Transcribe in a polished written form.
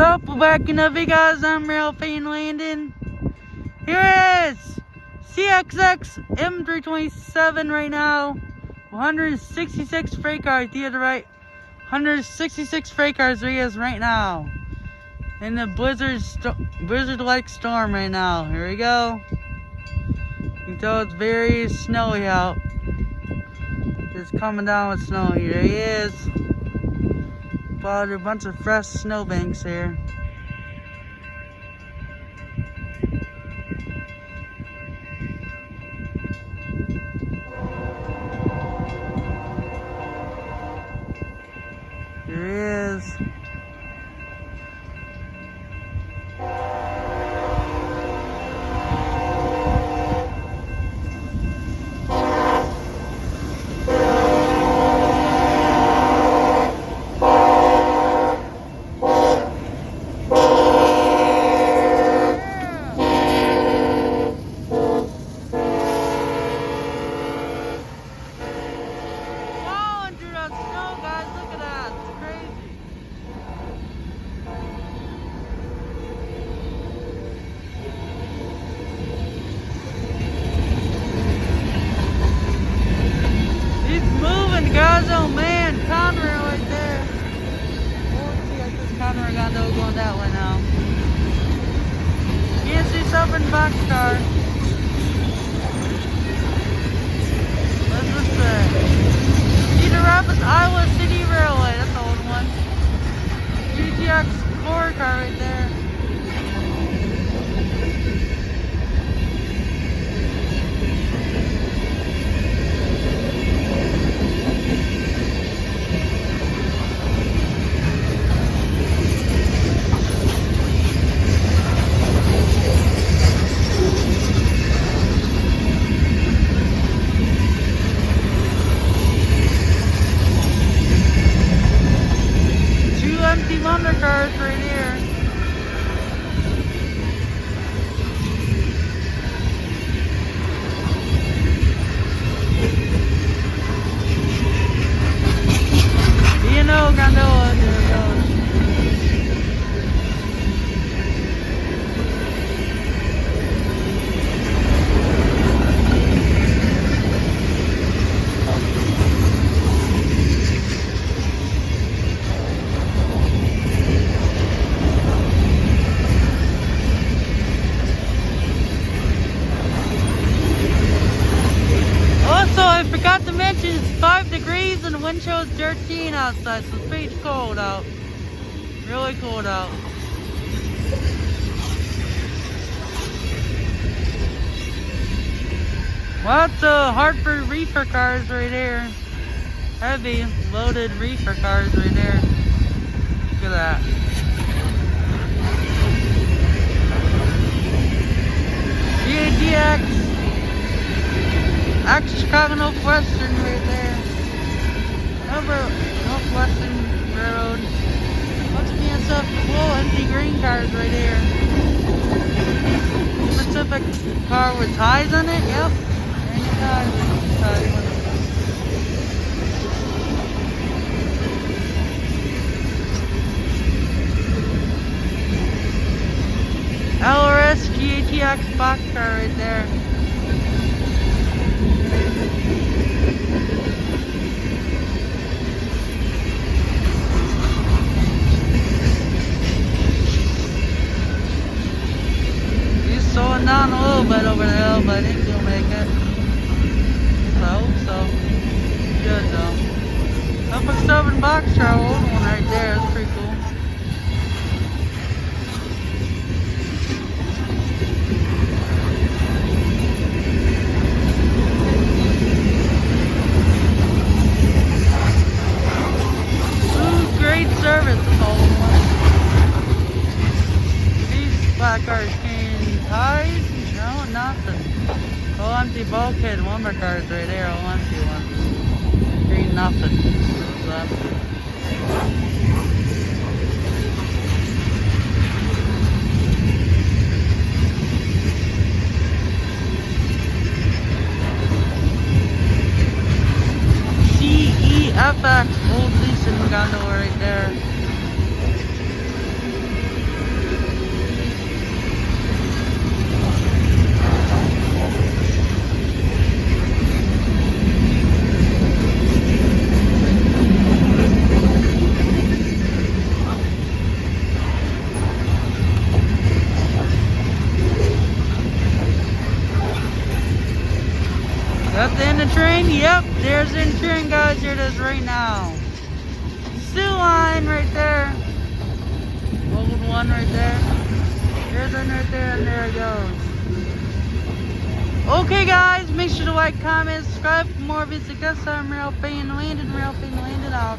up? We're backing up, you guys. I'm Rail Fan Landon. Here it is. CSX M327 right now. 166 freight cars. To the right. 166 freight cars there he is right now. In the blizzard-like storm right now. Here we go. You can tell it's very snowy out. It's coming down with snow. Here he is. Followed a bunch of fresh snowbanks here. Here he is. Guys, oh man, Conroe right there. Oh, see, I just Conroe got no going that way now. Can't see something boxcar. What's this say? Cedar Rapids, Iowa City Railway. That's the old one. GTX core car right there. Empty Wonder cars right here. You know, Gondola, there it goes. I forgot to mention it's 5 degrees and the wind chill is 13 outside, so it's pretty cold out. Really cold out. Lots of Hartford reefer cars right here. Heavy, loaded reefer cars right there. Look at that. CATX. Chicago Northwestern right there. Over Northwestern Railroad. Once again, stuff full empty green cars right here. Pacific car with ties on it. Yep. Any ties. LRS GATX boxcar right there. Slowing down a little bit over the hill, but I think he'll make it. So I hope so. Good though. Norfolk Southern boxcar, old one right there. That's pretty cool. Ooh, great service, this old one. These black cars ties? No, nothing. Oh, empty bulkhead lumber cars right there. Oh, empty one. Green nothing. So empty. CEFX, old leasing gondola right there. That's the end of the train. Yep, there's the end of the train, guys. Here it is right now. Sioux line right there. Local 1 right there. There's one right there, and there it goes. Okay, guys, make sure to like, comment, subscribe for more videos like this. I'm Real Landon out.